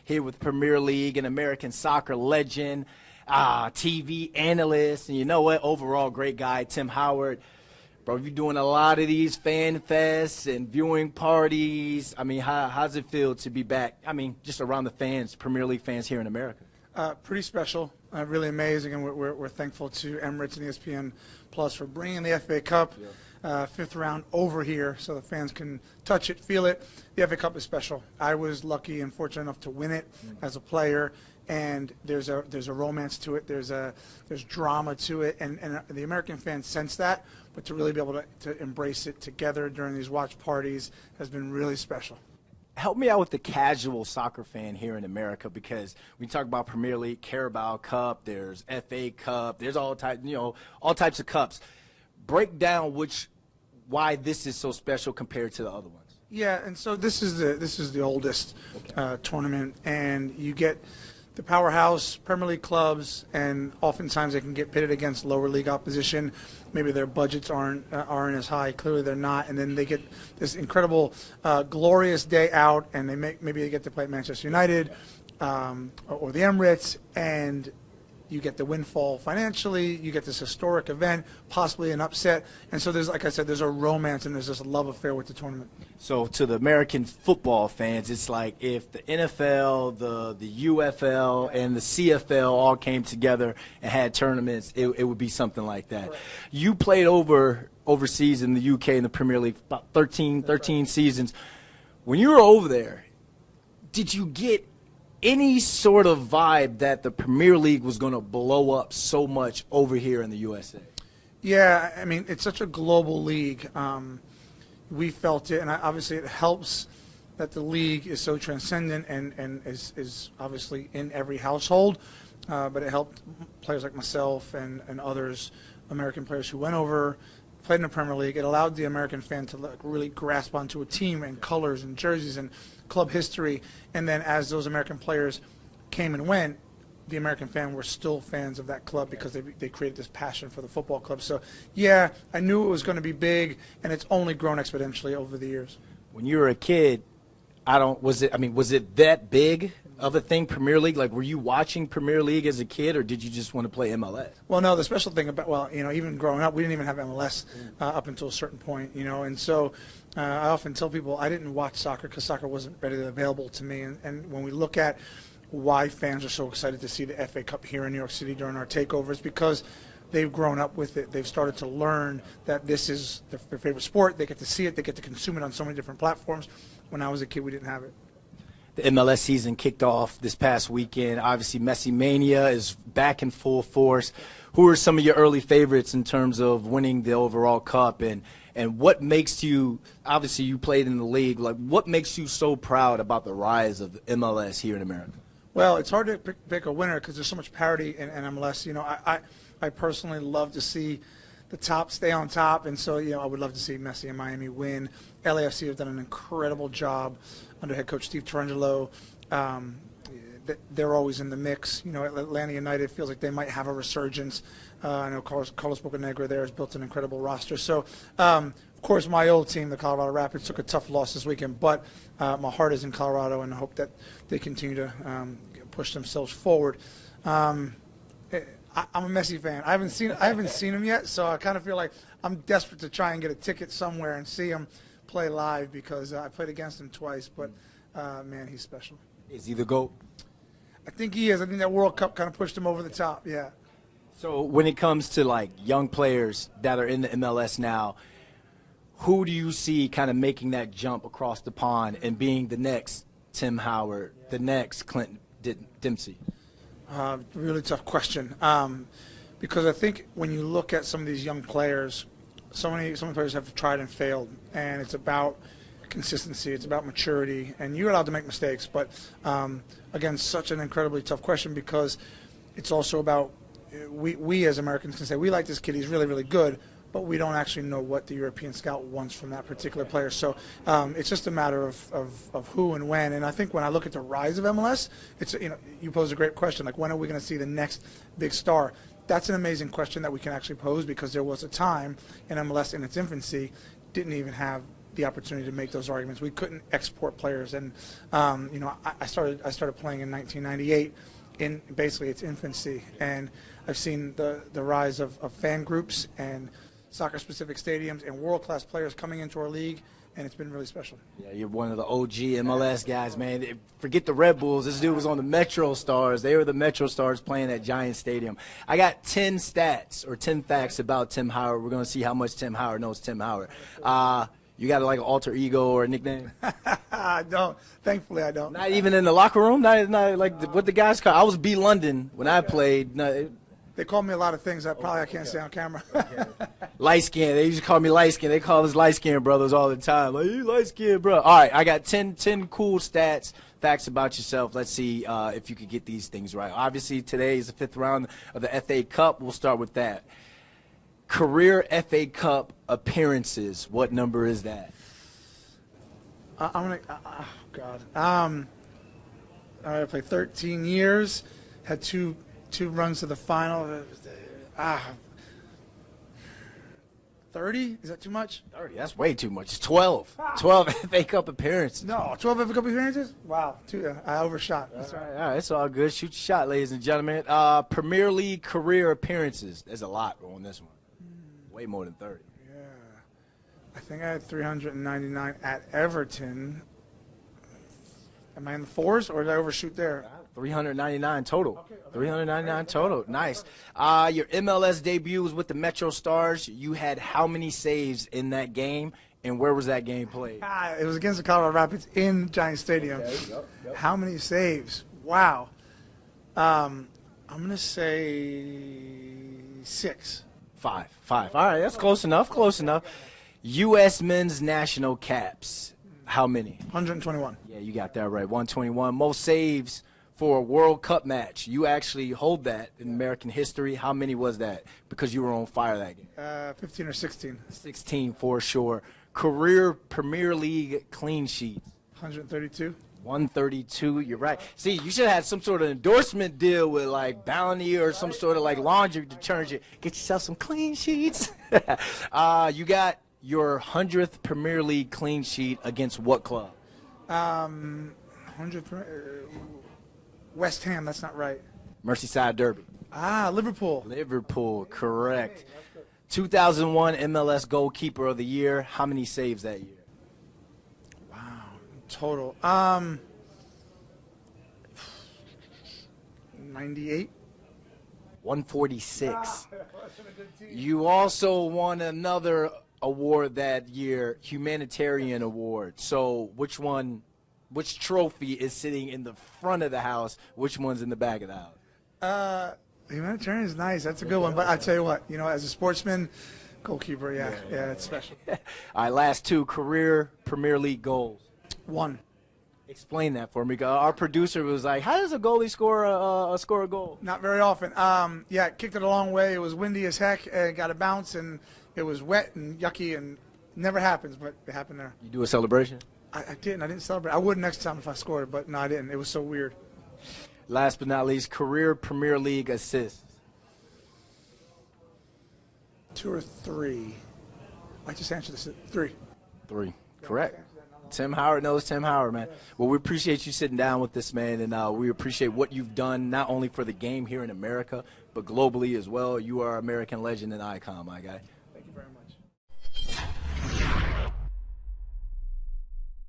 here with Premier League, an American soccer legend, TV analyst, and you know what? Overall, great guy, Tim Howard. Bro, you're doing a lot of these fan fests and viewing parties. I mean, how's it feel to be back? I mean, just around the fans, Premier League fans here in America. Pretty special, really amazing, and we're thankful to Emirates and ESPN Plus for bringing the FA Cup, fifth round, over here so the fans can touch it, feel it. The FA Cup is special. I was lucky and fortunate enough to win it as a player, and there's a romance to it. There's drama to it, and the American fans sense that. But to really be able to embrace it together during these watch parties has been really special. Help me out with the casual soccer fan here in America, because we talk about Premier League, Carabao Cup, there's FA Cup, there's all types of cups. Break down why this is so special compared to the other ones. Yeah, and so this is the oldest tournament, and you get the powerhouse Premier League clubs, and oftentimes they can get pitted against lower league opposition. Maybe their budgets aren't as high. Clearly they're not. And then they get this incredible, glorious day out, and maybe they get to play at Manchester United or the Emirates, and you get the windfall financially. You get this historic event, possibly an upset. And so there's, like I said, there's a romance and there's this love affair with the tournament. So to the American football fans, it's like if the NFL, the UFL, and the CFL all came together and had tournaments, it would be something like that. Right. You played overseas in the UK in the Premier League, about 13 seasons. When you were over there, did you get any sort of vibe that the Premier League was going to blow up so much over here in the USA? Yeah, I mean, it's such a global league. We felt it, and obviously it helps that the league is so transcendent and is obviously in every household, but it helped players like myself and others, American players who went over, played in the Premier League. It allowed the American fan to really grasp onto a team and colors and jerseys and club history, and then as those American players came and went, the American fan were still fans of that club because they created this passion for the football club. So yeah, I knew it was going to be big, and it's only grown exponentially over the years. When you were a kid, was it that big of a thing, Premier League? Like, were you watching Premier League as a kid, or did you just want to play MLS? Well, no, the special thing about, even growing up, we didn't even have MLS up until a certain point, and so I often tell people I didn't watch soccer because soccer wasn't readily available to me, and when we look at why fans are so excited to see the FA Cup here in New York City during our takeovers, because they've grown up with it. They've started to learn that this is their favorite sport. They get to see it. They get to consume it on so many different platforms. When I was a kid, we didn't have it. The MLS season kicked off this past weekend. Obviously, Messi Mania is back in full force. Who are some of your early favorites in terms of winning the overall cup, and what makes you, obviously you played in the league, like what makes you so proud about the rise of the MLS here in America? Well, it's hard to pick a winner because there's so much parity in MLS. I personally love to see the top stay on top, and so I would love to see Messi and Miami win. LAFC have done an incredible job under head coach Steve Torangelo. They're always in the mix. Atlanta United feels like they might have a resurgence. I know Carlos Bocanegra there has built an incredible roster. So, of course, my old team, the Colorado Rapids, took a tough loss this weekend, but my heart is in Colorado, and I hope that they continue to push themselves forward. I'm a Messi fan. I haven't seen him yet, so I kind of feel like I'm desperate to try and get a ticket somewhere and see him play live because I played against him twice. But man, he's special. Is he the GOAT? I think he is. I think that World Cup kind of pushed him over the top. Yeah. So when it comes to like young players that are in the MLS now, who do you see kind of making that jump across the pond and being the next Tim Howard, the next Clint Dempsey? Really tough question, because I think when you look at some of these young players, so many players have tried and failed, and it's about consistency, it's about maturity, and you're allowed to make mistakes. But again, such an incredibly tough question because it's also about we as Americans can say we like this kid, he's really, really good, but we don't actually know what the European scout wants from that particular player. So it's just a matter of who and when. And I think when I look at the rise of MLS, it's you pose a great question, like when are we going to see the next big star? That's an amazing question that we can actually pose because there was a time in MLS in its infancy didn't even have the opportunity to make those arguments. We couldn't export players, and I started playing in 1998 in basically its infancy, and I've seen the rise of fan groups and soccer-specific stadiums and world-class players coming into our league, and it's been really special. Yeah, you're one of the OG MLS guys, man. Forget the Red Bulls. This dude was on the Metro Stars. They were the Metro Stars playing at Giant Stadium. I got 10 stats or 10 facts about Tim Howard. We're going to see how much Tim Howard knows Tim Howard. You got like an alter ego or a nickname? I don't. Thankfully, I don't. Not even in the locker room? Not like what the guys call. I was B. London when I played. No, they call me a lot of things that I can't say on camera. light skin. They used to call me light skin. They call us light skin brothers all the time. Like, you light skin, bro. All right, I got 10 cool stats, facts about yourself. Let's see if you could get these things right. Obviously, today is the 5th round of the FA Cup. We'll start with that. Career FA Cup appearances. What number is that? I'm gonna. Oh God. I played 13 years. Had two runs to the final. 30? Is that too much? 30. That's way too much. It's 12. 12 FA Cup appearances. No, 12 FA Cup appearances? Wow. I overshot. All right. It's all good. Shoot your shot, ladies and gentlemen. Premier League career appearances. There's a lot on this one. Way more than 30. Yeah. I think I had 399 at Everton. Am I in the fours, or did I overshoot there? 399 total. Okay. 399 total. Nice. Your MLS debut was with the Metro Stars. You had how many saves in that game, and where was that game played? It was against the Colorado Rapids in Giant Stadium. Okay, yep. How many saves? Wow. I'm going to say 6. 5. All right, that's close enough. U.S. men's national caps. How many? 121. Yeah, you got that right. 121. Most saves for a World Cup match. You actually hold that in American history. How many was that? Because you were on fire that game. 15 or 16. 16 for sure. Career Premier League clean sheets. 132. 132. You're right. See, you should have had some sort of endorsement deal with like Bounty or some sort of like laundry detergent. Get yourself some clean sheets. You got your 100th Premier League clean sheet against what club? 100. West Ham. That's not right. Merseyside Derby. Liverpool. Liverpool, correct. 2001 MLS Goalkeeper of the Year. How many saves that year? Total. 98. 146. You also won another award that year, humanitarian award. So which trophy is sitting in the front of the house? Which one's in the back of the house? Humanitarian is nice. That's a good one. But I tell you what, as a sportsman, goalkeeper, yeah, it's special. All right, last two, career Premier League goals. 1. Explain that for me. Our producer was like, how does a goalie score a goal? Not very often. Kicked it a long way. It was windy as heck, and got a bounce, and it was wet and yucky, and never happens, but it happened there. You do a celebration? I didn't. I didn't celebrate. I would next time if I scored, but no, I didn't. It was so weird. Last but not least, career Premier League assists. 2 or 3. I just answered this. 3. 3. Correct. Tim Howard knows Tim Howard, man. Well, we appreciate you sitting down with this, man, and we appreciate what you've done not only for the game here in America, but globally as well. You are an American legend and icon, my guy.